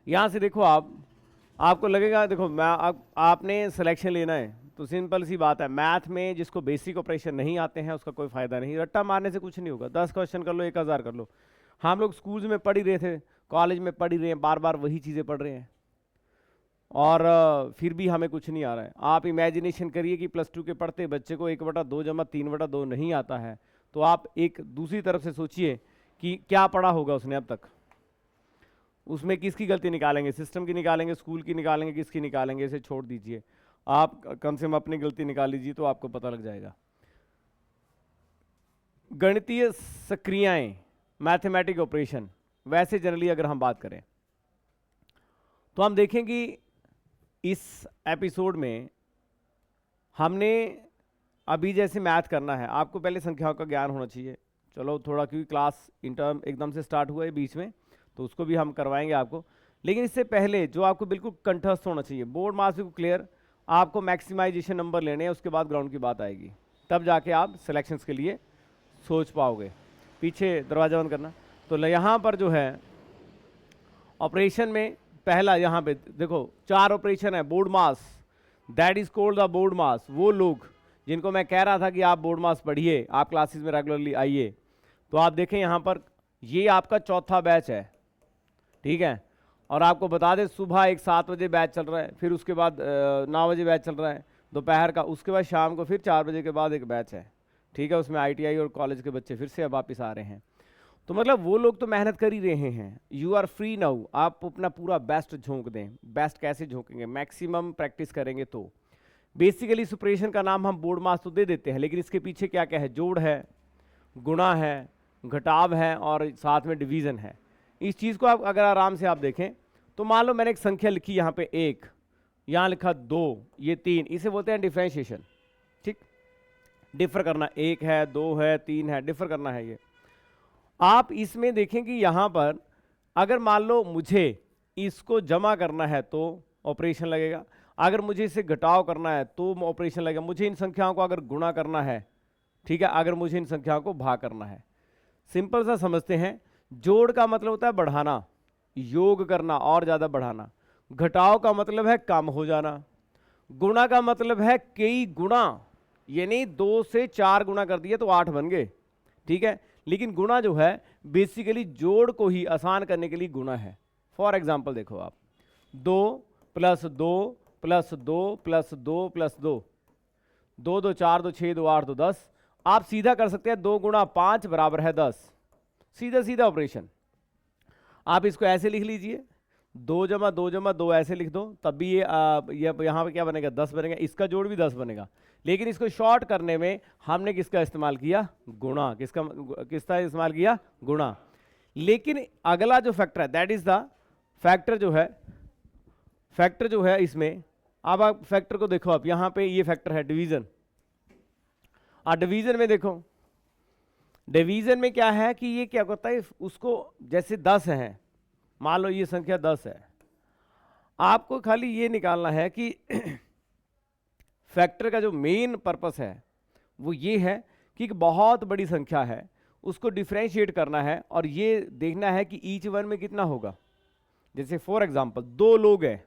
यहाँ से देखो आपको लगेगा, देखो आपने सिलेक्शन लेना है तो सिंपल सी बात है, मैथ में जिसको बेसिक ऑपरेशन नहीं आते हैं उसका कोई फायदा नहीं, रट्टा मारने से कुछ नहीं होगा। 10 क्वेश्चन कर लो, 1000 कर लो। हम लोग स्कूल्स में पढ़ ही रहे थे, कॉलेज में पढ़ ही रहे हैं, बार बार वही चीज़ें पढ़ रहे हैं और फिर भी हमें कुछ नहीं आ रहा है। आप इमेजिनेशन करिए कि +2 के पढ़ते बच्चे को 1/2 जमा 3/2 नहीं आता है, तो आप एक दूसरी तरफ से सोचिए कि क्या पढ़ा होगा उसने अब तक। उसमें किसकी गलती निकालेंगे, सिस्टम की निकालेंगे, स्कूल की निकालेंगे, किसकी निकालेंगे, इसे छोड़ दीजिए। आप कम से कम अपनी गलती निकाल लीजिए तो आपको पता लग जाएगा। गणितीय सक्रियाएं, मैथमेटिक ऑपरेशन, वैसे जनरली अगर हम बात करें तो हम देखें कि इस एपिसोड में हमने अभी जैसे मैथ करना है, आपको पहले संख्याओं का ज्ञान होना चाहिए। चलो थोड़ा, क्योंकि क्लास इंटर्म एकदम से स्टार्ट हुआ है बीच में, तो उसको भी हम करवाएंगे आपको। लेकिन इससे पहले जो आपको बिल्कुल कंठस्थ होना चाहिए, बोर्ड मार्क्स बिल्कुल क्लियर, आपको मैक्सिमाइजेशन नंबर लेने हैं, उसके बाद ग्राउंड की बात आएगी, तब जाके आप सिलेक्शंस के लिए सोच पाओगे। पीछे दरवाजा बंद करना। तो यहाँ पर जो है ऑपरेशन में पहला, यहाँ पे देखो 4 ऑपरेशन है। Board mass, that is called the board mass. वो लोग जिनको मैं कह रहा था कि आप बोर्ड मास पढ़िए, आप क्लासेस में रेगुलरली आइए, तो आप देखें यहाँ पर ये आपका चौथा बैच है, ठीक है। और आपको बता दें सुबह एक 7 बजे बैच चल रहा है, फिर उसके बाद 9 बजे बैच चल रहा है दोपहर का, उसके बाद शाम को फिर 4 बजे के बाद एक बैच है, ठीक है। उसमें ITI और कॉलेज के बच्चे फिर से अब वापस आ रहे हैं। तो मतलब वो लोग तो मेहनत कर ही रहे हैं। यू आर फ्री नाउ, आप अपना पूरा बेस्ट झोंक दें। बेस्ट कैसे झोंकेंगे, मैक्सिमम प्रैक्टिस करेंगे। तो बेसिकली इस ऑपरेशन का नाम हम बोर्ड मास तो दे देते हैं, लेकिन इसके पीछे क्या क्या है, जोड़ है, गुणा है, घटाव है और साथ में डिवीजन है। इस चीज़ को आप अगर आराम से आप देखें तो मान लो मैंने एक संख्या लिखी यहाँ पे 1, यहाँ लिखा 2, ये 3, इसे बोलते हैं डिफरेंशिएशन, ठीक। डिफर करना, 1 है, 2 है, 3 है, डिफर करना है ये। आप इसमें देखें कि यहाँ पर अगर मान लो मुझे इसको जमा करना है तो ऑपरेशन लगेगा, अगर मुझे इसे घटाव करना है तो ऑपरेशन लगेगा, मुझे इन संख्याओं को अगर गुणा करना है, ठीक है, अगर मुझे इन संख्याओं को भाग करना है। सिंपल सा समझते हैं, जोड़ का मतलब होता है बढ़ाना, योग करना और ज़्यादा बढ़ाना। घटाव का मतलब है कम हो जाना। गुणा का मतलब है कई गुणा, यानी 2 से 4 गुणा कर दिए तो 8 बन गए, ठीक है। लेकिन गुणा जो है बेसिकली जोड़ को ही आसान करने के लिए गुणा है। फॉर एग्जाम्पल देखो आप, 2 + 2 + 2 + 2 + 2, 2 2 4 2 6 2 8 2 10। आप सीधा कर सकते हैं, 2 × 5 = 10, सीधा सीधा ऑपरेशन। आप इसको ऐसे लिख लीजिए, 2 + 2 + 2 ऐसे लिख दो, तब भी ये यहाँ पे क्या बनेगा, 10 बनेगा, इसका जोड़ भी 10 बनेगा। लेकिन इसको शॉर्ट करने में हमने किसका इस्तेमाल किया, गुणा। किसका इस्तेमाल किया, गुणा। लेकिन अगला जो फैक्टर है, दैट इज द फैक्टर जो है इसमें, अब आप फैक्टर को देखो, आप यहाँ पे ये फैक्टर है डिवीजन। डिवीजन में देखो, डिवीजन में क्या है कि ये क्या करता है, उसको जैसे 10 है, मान लो ये संख्या 10 है, आपको खाली ये निकालना है कि फैक्टर का जो मेन पर्पस है वो ये है कि एक बहुत बड़ी संख्या है, उसको डिफरेंशिएट करना है और ये देखना है कि ईच वन में कितना होगा। जैसे फॉर एग्जांपल 2 लोग हैं,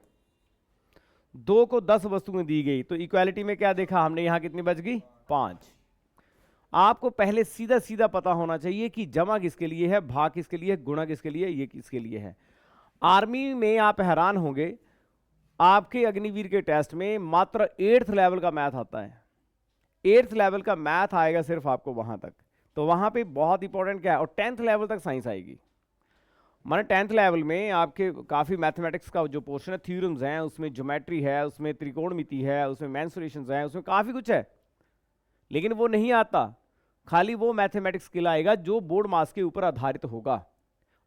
2 को 10 वस्तुएं दी गई, तो इक्वालिटी में क्या देखा हमने, यहां कितनी बच गई, 5। आपको पहले सीधा सीधा पता होना चाहिए कि जमा किसके लिए है, भाग किसके लिए है, गुणा किसके लिए, ये किसके लिए है। आर्मी में आप हैरान होंगे, आपके अग्निवीर के टेस्ट में मात्र 8th लेवल का मैथ आता है। 8th लेवल का मैथ आएगा सिर्फ आपको वहां तक, तो वहां पे बहुत इंपॉर्टेंट क्या है। और 10th लेवल तक साइंस आएगी, माने 10th लेवल में आपके काफ़ी मैथमेटिक्स का जो पोर्शन है, थ्योरम्स हैं, उसमें ज्योमेट्री है, उसमें त्रिकोणमिति है, उसमें मेंसुरेशंस हैं, उसमें काफ़ी कुछ है। लेकिन वो नहीं आता, खाली वो मैथमेटिक्स स्किल आएगा जो बोर्ड मार्क्स के ऊपर आधारित होगा।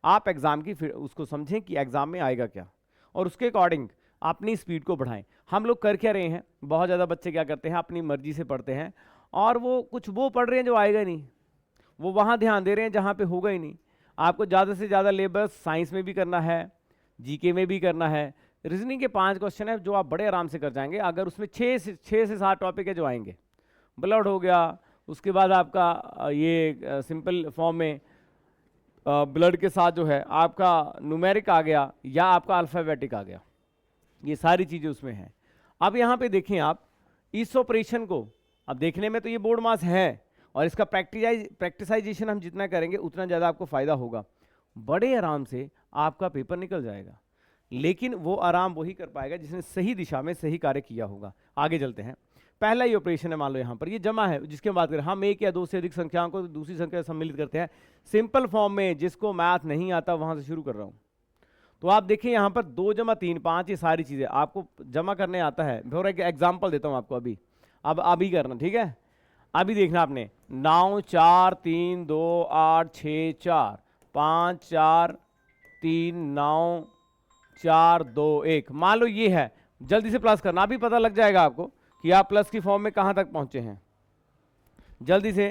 आप एग्जाम की फिर उसको समझें कि एग्जाम में आएगा क्या, और उसके अकॉर्डिंग अपनी स्पीड को बढ़ाएं। हम लोग कर क्या रहे हैं, बहुत ज़्यादा बच्चे क्या करते हैं, अपनी मर्जी से पढ़ते हैं और वो कुछ वो पढ़ रहे हैं जो आएगा नहीं, वो वहाँ ध्यान दे रहे हैं जहाँ पे होगा ही नहीं। आपको ज़्यादा से ज़्यादा लेबर्स साइंस में भी करना है, जीके में भी करना है। रीजनिंग के 5 क्वेश्चन है जो आप बड़े आराम से कर जाएंगे, अगर उसमें 6 से 7 टॉपिक है जो आएंगे। ब्लड हो गया, उसके बाद आपका ये सिंपल फॉर्म में ब्लड के साथ जो है आपका न्यूमेरिक आ गया या आपका अल्फ़ाबेटिक आ गया, ये सारी चीज़ें उसमें हैं। अब यहाँ पे देखें आप इस ऑपरेशन को, अब देखने में तो ये बोर्ड मास है और इसका प्रैक्टिसाइजेशन हम जितना करेंगे उतना ज़्यादा आपको फ़ायदा होगा, बड़े आराम से आपका पेपर निकल जाएगा। लेकिन वो आराम वही कर पाएगा जिसने सही दिशा में सही कार्य किया होगा। आगे चलते हैं। पहला ही ऑपरेशन है, मान लो यहाँ पर ये जमा है जिसकी हम बात करें, हम एक या दो से अधिक संख्याओं को दूसरी संख्या से सम्मिलित करते हैं सिंपल फॉर्म में। जिसको मैथ नहीं आता वहां से शुरू कर रहा हूं। तो आप देखिए यहाँ पर 2 जमा 3 5, ये सारी चीजें आपको जमा करने आता है। फॉर एक एग्जाम्पल देता हूँ आपको, अभी करना, ठीक है। अभी देखना आपने 9 4 3 2 8 6 4 5 4 3 9 4 2 1, मान लो ये है। जल्दी से प्लस करना, अभी पता लग जाएगा आपको कि आप प्लस की फॉर्म में कहां तक पहुंचे हैं। जल्दी से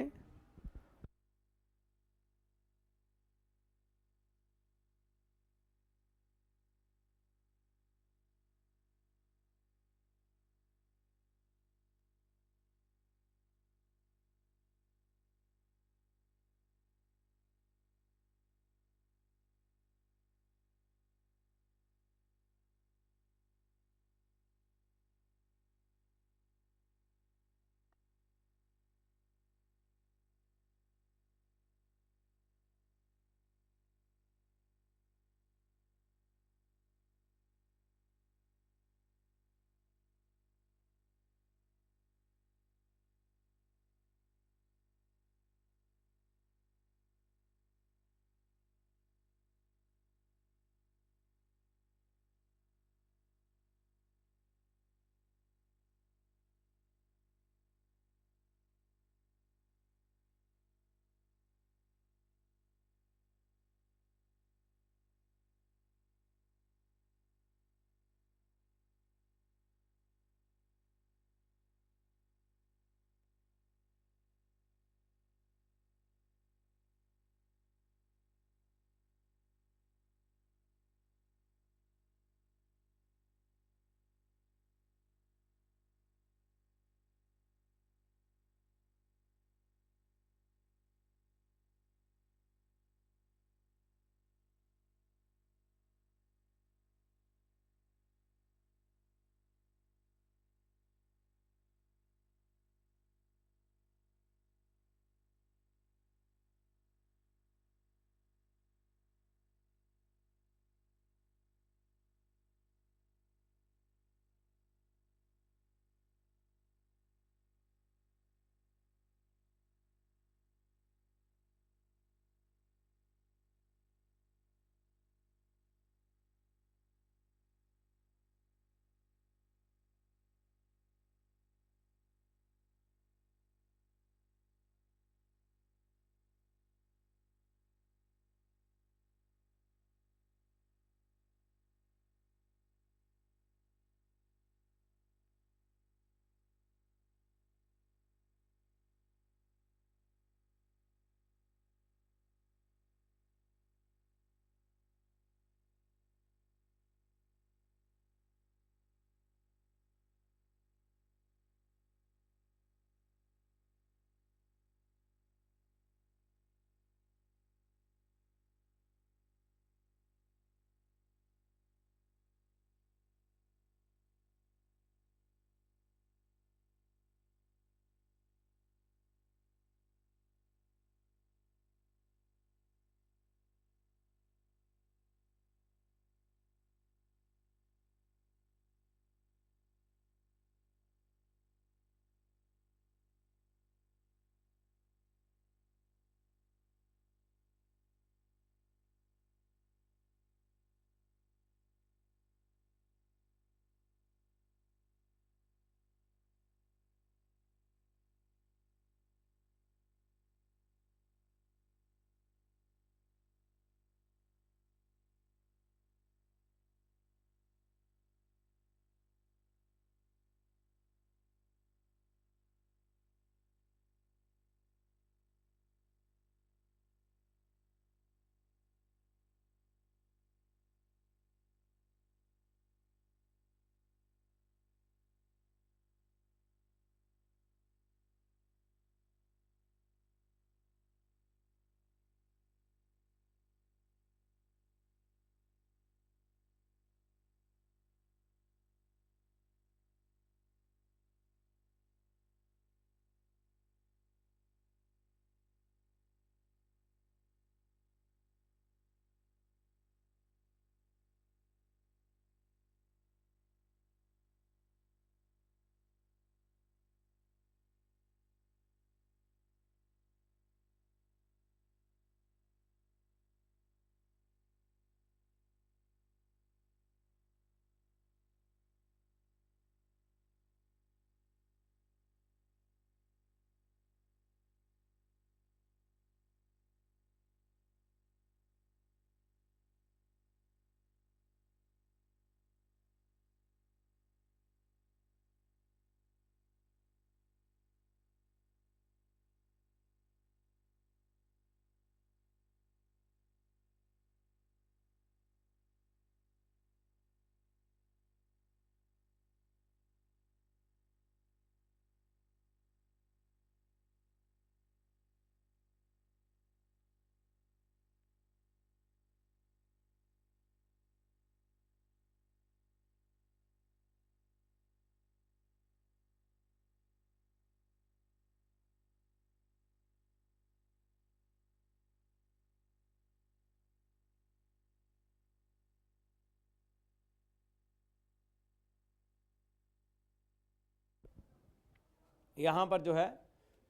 यहां पर जो है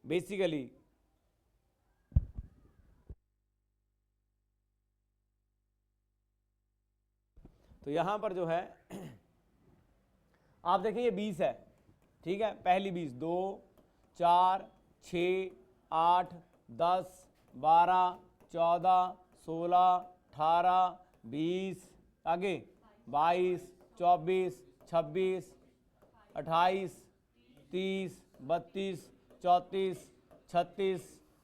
बेसिकली तो यहां पर जो है आप देखें ये 20 है, ठीक है, पहली 20, 2 4 6 8 10 12 14 16 18 20 आगे 22 24 26 28 30 32 34 36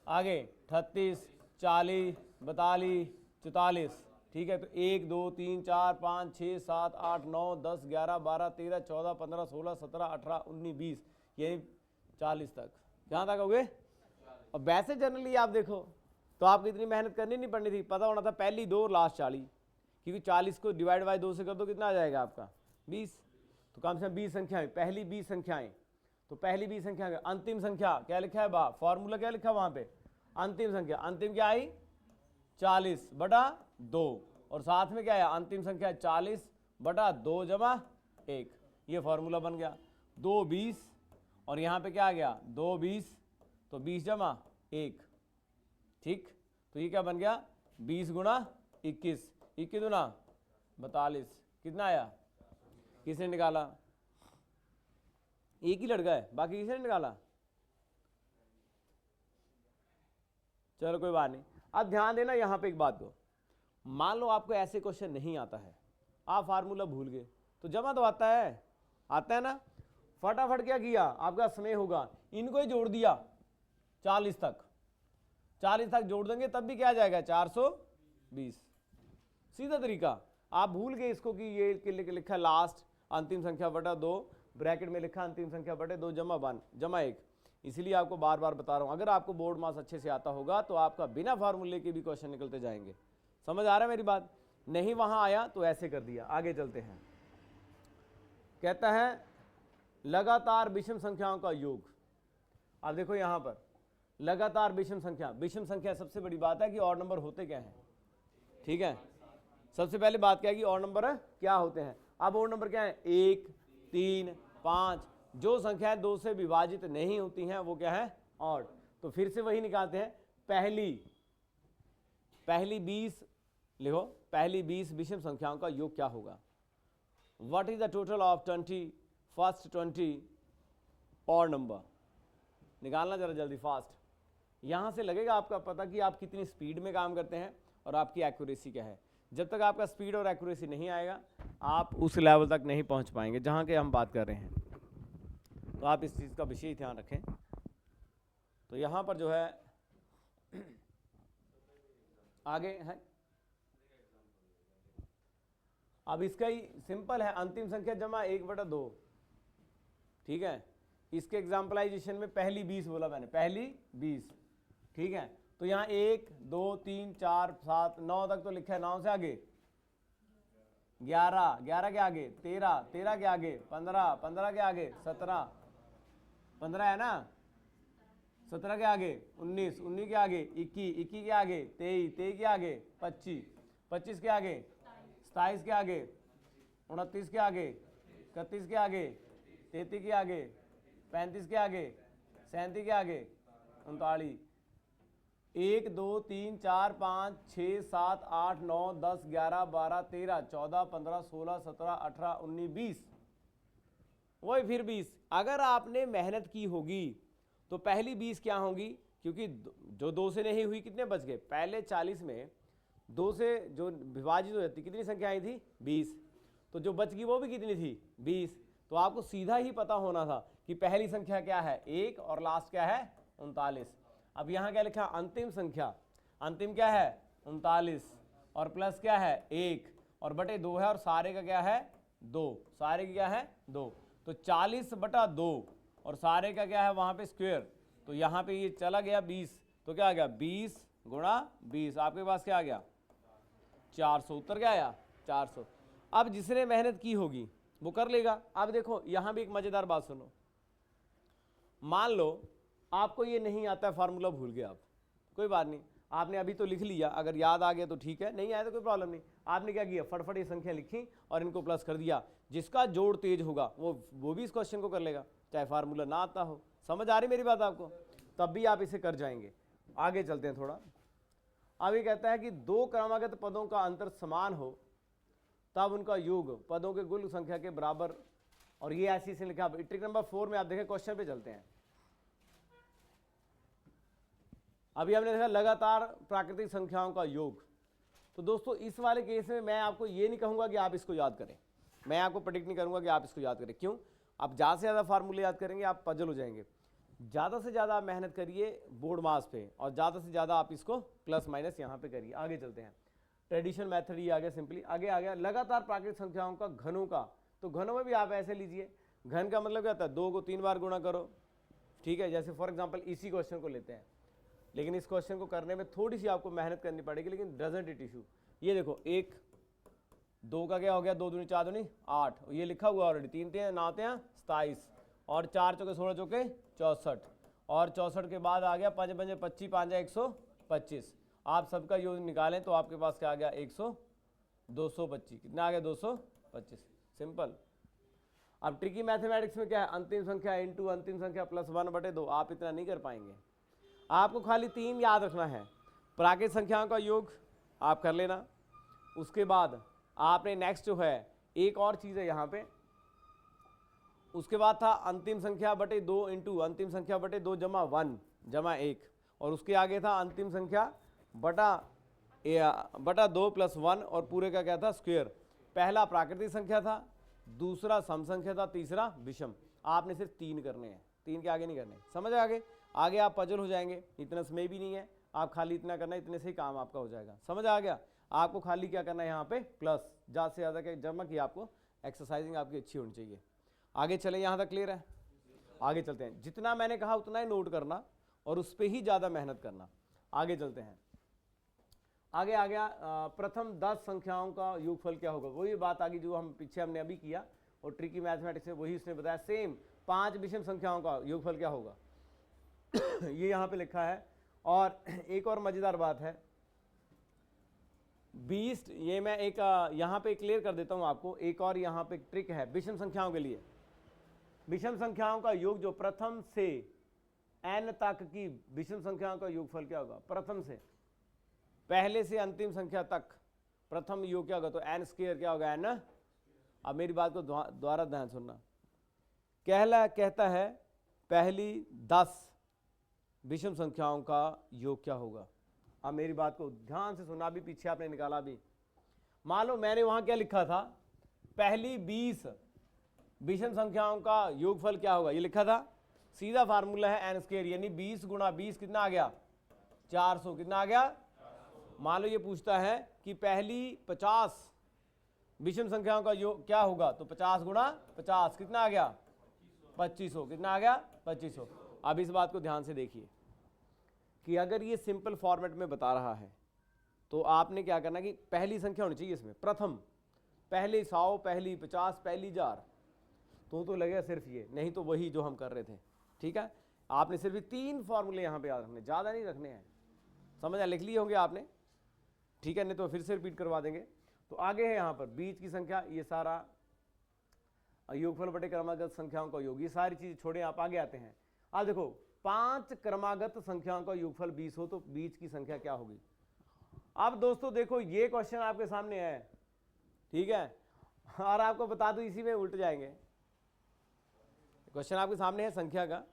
आगे 38 40 42 44, ठीक है। तो 1 2 3 4 5 6 7 8 9 10 11 12 13 14 15 16 17 18 19 20, यही 40 तक, कहाँ तक हो गए। और वैसे जनरली आप देखो तो आपको इतनी मेहनत करनी नहीं पड़नी थी, पता होना था पहली 2 और लास्ट 40, क्योंकि 40 को डिवाइड बाय 2 से कर दो कितना आ जाएगा आपका 20। तो कम से कम 20 संख्याएं, पहली 20 संख्याएं, तो पहली 20 संख्या में अंतिम संख्या क्या लिखा है बा, फॉर्मूला क्या लिखा वहां पे, अंतिम संख्या, अंतिम क्या आई 40/2, और साथ में क्या है अंतिम संख्या 40/2 जमा 1, ये फॉर्मूला बन गया। 2 20 और यहाँ पे क्या आ गया 2 20, तो 20 जमा 1, ठीक। तो ये क्या बन गया 20 गुणा 21, 21 गुना 42, कितना आया, किसने निकाला, एक ही लड़का है, बाकी किसने निकाला, चलो कोई बात नहीं। अब ध्यान देना यहां पे एक बात को, मान लो आपको ऐसे क्वेश्चन नहीं आता है, आप फार्मूला भूल गए, तो जमा तो आता है ना, फटाफट क्या किया, आपका समय होगा इनको ही जोड़ दिया 40 तक, 40 तक जोड़ देंगे तब भी क्या आ जाएगा 420, सीधा तरीका। आप भूल गए इसको कि ये लिखा लास्ट अंतिम संख्या बटा 2, ब्रैकेट में लिखा अंतिम संख्या बटे 2 जमा 1 जमा 1, इसलिए आपको बार बार बता रहा हूं, अगर आपको बोर्ड मास अच्छे से आता होगा तो आपका बिना फार्मूले के भी क्वेश्चन निकलते जाएंगे। समझ आ रहा है मेरी बात, नहीं वहां आया तो ऐसे कर दिया। आगे चलते हैं, कहता है लगातार विषम संख्याओं का योग। अब देखो यहां पर लगातार विषम संख्या सबसे बड़ी बात है कि और नंबर होते क्या हैं, ठीक है। सबसे पहले बात क्या है कि और नंबर क्या होते हैं। अब और नंबर क्या है 1 3 5, जो संख्याएं 2 से विभाजित नहीं होती हैं वो क्या है ऑड। तो फिर से वही निकालते हैं, पहली 20 लिखो, पहली 20 विषम संख्याओं का योग क्या होगा, what is the total of 20 first 20 और नंबर, निकालना जरा जल्दी फास्ट। यहां से लगेगा आपका पता कि आप कितनी स्पीड में काम करते हैं और आपकी एक्यूरेसी क्या है। जब तक आपका स्पीड और एक्यूरेसी नहीं आएगा आप उस लेवल तक नहीं पहुंच पाएंगे जहां के हम बात कर रहे हैं, तो आप इस चीज़ का विशेष ध्यान रखें। तो यहां पर जो है आगे है, अब इसका ही सिंपल है, अंतिम संख्या जमा 1/2, ठीक है। इसके एग्जाम्पलाइजेशन में पहली 20 बोला मैंने, पहली 20, ठीक है। तो यहाँ 1 2 3 4 7 9 तक तो लिखा है, 9 से आगे 11, 11 के आगे 13, 13 के आगे 15, 15 के आगे 17, 15 है ना, 17 के आगे 19, 19 के आगे 21, 21 के आगे 23, 23 के आगे 25, 25 के आगे 27 के आगे 29 के आगे 31 के आगे 33 के आगे 35 के आगे 37 के आगे 39, 1 2 3 4 5 6 7 8 9 10 11 12 13 14 15 16 17 18 19 20, वही फिर 20। अगर आपने मेहनत की होगी तो पहली 20 क्या होंगी, क्योंकि जो 2 से नहीं हुई कितने बच गए, पहले 40 में 2 से जो विभाजित हो जाती कितनी संख्या आई थी 20, तो जो बच गई वो भी कितनी थी 20। तो आपको सीधा ही पता होना था कि पहली संख्या क्या है 1 और लास्ट क्या है 39। अब यहाँ क्या लिखा, अंतिम संख्या, अंतिम क्या है 39 और प्लस क्या है 1 और बटे 2 है और सारे का क्या है 2, सारे का क्या है 2, तो 40/2 और सारे का क्या है वहाँ पे स्क्वायर, तो यहाँ पे ये चला गया 20, तो क्या आ गया 20 गुणा 20, आपके पास क्या आ गया 400, उत्तर क्या आया 400। अब जिसने मेहनत की होगी वो कर लेगा। अब देखो यहाँ भी एक मजेदार बात सुनो, मान लो आपको ये नहीं आता है, फार्मूला भूल गए आप, कोई बात नहीं, आपने अभी तो लिख लिया, अगर याद आ गया तो ठीक है, नहीं आया तो कोई प्रॉब्लम नहीं। आपने क्या किया, फटफट ये संख्या लिखी और इनको प्लस कर दिया, जिसका जोड़ तेज होगा वो भी इस क्वेश्चन को कर लेगा। चाहे फार्मूला ना आता हो। समझ आ रही मेरी बात आपको? तब भी आप इसे कर जाएंगे। आगे चलते हैं थोड़ा। अब ये कहता है कि दो क्रमागत पदों का अंतर समान हो तब उनका योग पदों के कुल संख्या के बराबर, और ये ऐसी से लिखा। ट्रिक नंबर 4 में आप देखें, क्वेश्चन पे चलते हैं। अभी हमने देखा लगातार प्राकृतिक संख्याओं का योग। तो दोस्तों इस वाले केस में मैं आपको ये नहीं कहूंगा कि आप इसको याद करें, मैं आपको प्रेडिक्ट नहीं करूंगा कि आप इसको याद करें। क्यों? आप ज़्यादा से ज़्यादा फार्मूले याद करेंगे आप पजल हो जाएंगे। ज़्यादा से ज़्यादा आप मेहनत करिए बोर्ड मास पे, और ज़्यादा से ज़्यादा आप इसको प्लस माइनस यहाँ पे करिए। आगे चलते हैं। ट्रेडिशनल मेथड ये आ गया, सिंपली आगे आ गया। लगातार प्राकृतिक संख्याओं का घनों का, तो घनों में भी आप ऐसे लीजिए। घन का मतलब क्या होता है? 2 को 3 बार गुणा करो, ठीक है। जैसे फॉर एग्जाम्पल इसी क्वेश्चन को लेते हैं, लेकिन इस क्वेश्चन को करने में थोड़ी सी आपको मेहनत करनी पड़ेगी, लेकिन डजंट इट इशू। ये देखो, 1 2 का क्या हो गया? 2 दूनी 4 दूनी 8, ये लिखा हुआ ऑलरेडी। 3 3 9 27, और 4 चौके 16 चौके 64, और 64 के बाद आ गया 5 5 25 5 125। आप सबका योग निकालें तो आपके पास क्या आ गया? 225। कितना आ गया? 225। सिंपल। अब ट्रिकी मैथमेटिक्स में क्या है? अंतिम संख्या इंटू अंतिम संख्या प्लस 1/2। आप इतना नहीं कर पाएंगे, आपको खाली 3 याद रखना है। प्राकृतिक संख्याओं का योग आप कर लेना। उसके बाद आपने नेक्स्ट जो है एक और चीज़ है यहाँ पे, उसके बाद था अंतिम संख्या बटे 2 इंटू अंतिम संख्या बटे 2 जमा 1 जमा 1, और उसके आगे था अंतिम संख्या बटा 2 प्लस 1, और पूरे का क्या था? स्क्वायर। पहला प्राकृतिक संख्या था, दूसरा सम संख्या था, तीसरा विषम। आपने सिर्फ 3 करने हैं, 3 के आगे नहीं करने। समझ आगे? आगे आप पजल हो जाएंगे, इतना समय भी नहीं है, आप खाली इतना करना है, इतने से ही काम आपका हो जाएगा। समझ आ गया? आपको खाली क्या करना है यहाँ पे? प्लस। ज़्यादा से ज़्यादा क्या जमा की आपको एक्सरसाइजिंग आपकी अच्छी होनी चाहिए। आगे चले, यहाँ तक क्लियर है? आगे चलते हैं। जितना मैंने कहा उतना ही नोट करना और उस पर ही ज़्यादा मेहनत करना। आगे चलते हैं। आगे आ गया प्रथम 10 संख्याओं का योगफल क्या होगा। वही बात आ गई जो हम पीछे हमने अभी किया, और ट्रिकी मैथमेटिक्स में वही उसने बताया सेम। 5 विषम संख्याओं का योगफल क्या होगा ये यहाँ पे लिखा है। और एक और मज़ेदार बात है, 20, ये मैं एक यहाँ पे क्लियर कर देता हूँ आपको। एक और यहाँ पे ट्रिक है विषम संख्याओं के लिए। विषम संख्याओं का योग जो प्रथम से n तक की विषम संख्याओं का योगफल क्या होगा? प्रथम से, पहले से अंतिम संख्या तक प्रथम योग क्या होगा? तो n स्क्वायर क्या होगा? n। अब मेरी बात को दोबारा ध्यान सुनना। कहता है पहली 10 विषम संख्याओं का योग क्या होगा। अब मेरी बात को ध्यान से सुनना, भी पीछे आपने निकाला भी। मान लो मैंने वहां क्या लिखा था? पहली 20 विषम संख्याओं का योगफल क्या होगा, ये लिखा था। सीधा फार्मूला है n स्क्वायर, यानी 20 गुणा 20 कितना आ गया? 400। कितना आ गया? मान लो ये पूछता है कि पहली 50 विषम संख्याओं का योग क्या होगा, तो 50 गुणा 50 कितना आ गया? 2500। कितना आ गया? 2500। अब इस बात को ध्यान से देखिए कि अगर ये सिंपल फॉर्मेट में बता रहा है तो आपने क्या करना कि पहली संख्या होनी चाहिए इसमें, प्रथम। पहली 100, पहली 50, पहली 1000, तो लगेगा सिर्फ ये, नहीं तो वही जो हम कर रहे थे। ठीक है, आपने सिर्फ 3 फॉर्मूले यहाँ पे याद रखने, ज़्यादा नहीं रखने हैं। समझ आ? लिख लिए होंगे आपने, ठीक है, नहीं तो फिर से रिपीट करवा देंगे। तो आगे है यहाँ पर बीच की संख्या, ये सारा योगफल बटे क्रमागत संख्याओं का योग, ये सारी चीज़ छोड़े, आप आगे आते हैं। अब देखो 5 क्रमागत संख्याओं का योगफल 20 हो तो बीच की संख्या क्या होगी। अब दोस्तों देखो ये क्वेश्चन आपके सामने है, ठीक है, और आपको बता दूं इसी में उल्ट जाएंगे। क्वेश्चन आपके सामने है संख्या का,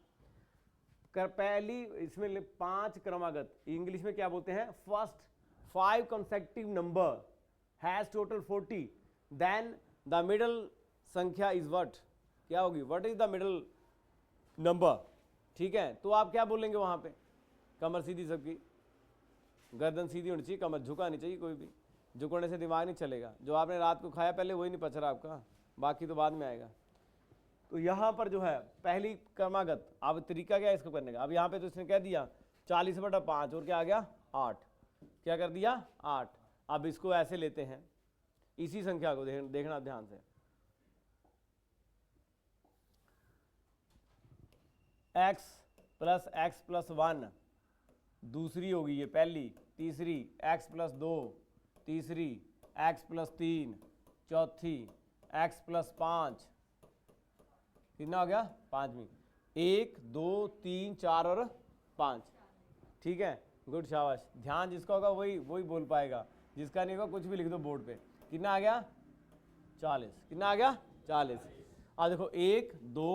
पहली इसमें 5 क्रमागत, इंग्लिश में क्या बोलते हैं? First 5 consecutive number has total 40, then the middle संख्या इज व्हाट, क्या होगी? What is the middle number. ठीक है, तो आप क्या बोलेंगे वहां पे? कमर सीधी सबकी, गर्दन सीधी होनी चाहिए, कमर झुका नहीं चाहिए, कोई भी झुकने से दिमाग नहीं चलेगा। जो आपने रात को खाया पहले वही नहीं पच रहा आपका, बाकी तो बाद में आएगा। तो यहाँ पर जो है पहली क्रमागत, अब तरीका क्या है इसको करने का? अब यहाँ पे तो इसने कह दिया 40/5, और क्या आ गया? 8। क्या कर दिया? 8। अब इसको ऐसे लेते हैं, इसी संख्या को देखना ध्यान से। x + x+1 दूसरी होगी ये पहली, तीसरी x+2, तीसरी x+3, चौथी x+5, कितना हो गया? 5वीं। 1 2 3 4 और 5, ठीक है, गुड, शाबाश। ध्यान जिसका होगा वही बोल पाएगा, जिसका नहीं होगा कुछ भी लिख दो बोर्ड पे। कितना आ गया? 40। कितना आ गया? 40। अब देखो 1 2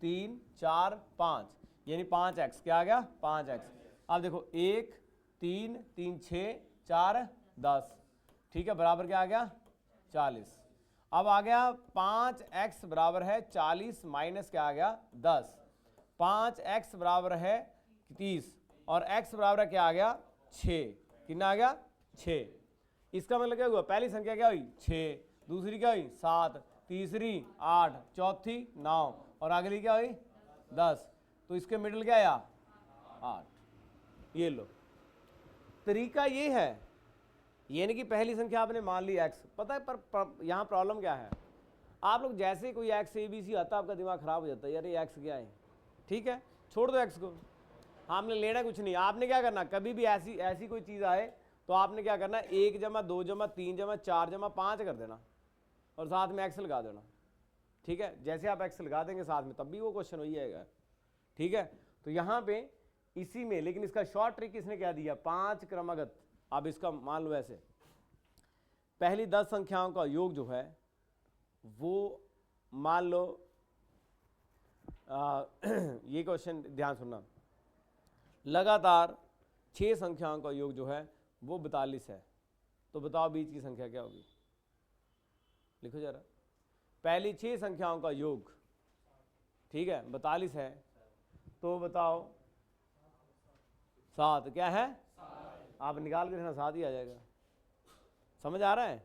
3 4 5, यानी 5x, क्या आ गया? 5x। अब देखो 1 3 3 6 4 10, ठीक है, बराबर क्या आ गया? 40। अब आ गया 5x बराबर है 40 माइनस क्या आ गया? 10। 5x बराबर है 30 और x बराबर है क्या आ गया? 6। कितना आ गया? 6। इसका मतलब क्या हुआ? पहली संख्या क्या हुई? 6, दूसरी क्या हुई? 7, तीसरी 8, चौथी 9 और अगली क्या हुई? 10। तो इसके मिडिल क्या आया? 8। ये लो, तरीका ये है, यानी कि पहली संख्या आपने मान ली x, पता है पर यहाँ प्रॉब्लम क्या है? आप लोग जैसे ही कोई x ABC आता है आपका दिमाग खराब हो जाता है, यार ये x क्या है, ठीक है, छोड़ दो x को, आपने लेना कुछ नहीं। आपने क्या करना, कभी भी ऐसी कोई चीज़ आए तो आपने क्या करना, 1 जमा 2 जमा 3 जमा 4 जमा 5 कर देना और साथ में x लगा देना, ठीक है। जैसे आप x लगा देंगे साथ में तब भी वो क्वेश्चन वही आएगा, ठीक है। तो यहाँ पे इसी में, लेकिन इसका शॉर्ट ट्रिक किसने क्या दिया? 5 क्रमागत। अब इसका मान लो ऐसे, पहली 10 संख्याओं का योग जो है वो मान लो ये क्वेश्चन ध्यान सुनना, लगातार 6 संख्याओं का योग जो है वो 42 है, तो बताओ बीच की संख्या क्या होगी? लिखो जरा, पहली 6 संख्याओं का योग, ठीक है, 42 है, तो बताओ 7 क्या है? आप निकाल के देखना, 7 ही आ जाएगा। समझ आ रहा है?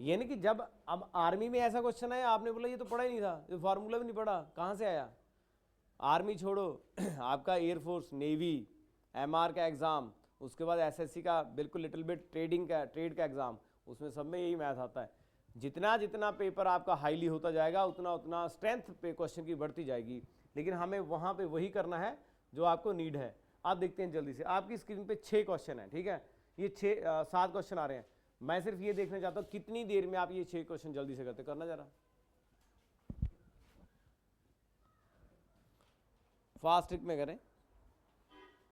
यानी कि जब अब आर्मी में ऐसा क्वेश्चन है, आपने बोला ये तो पढ़ा ही नहीं था, ये फार्मूला भी नहीं पढ़ा, कहाँ से आया? आर्मी छोड़ो आपका एयरफोर्स, नेवी, एमआर का एग्ज़ाम, उसके बाद एसएससी का बिल्कुल लिटिल बिट ट्रेड का एग्ज़ाम, उसमें सब में यही मैथ आता है। जितना जितना पेपर आपका हाईली होता जाएगा उतना उतना स्ट्रेंथ पे क्वेश्चन की बढ़ती जाएगी, लेकिन हमें वहाँ पे वही करना है जो आपको नीड है। आप देखते हैं जल्दी से, आपकी स्क्रीन पे 6 क्वेश्चन है, ठीक है, ये 7 क्वेश्चन आ रहे हैं। मैं सिर्फ ये देखना चाहता हूँ कितनी देर में आप ये 6 क्वेश्चन जल्दी से करते, करना जरा फास्ट ट्रिक में करें,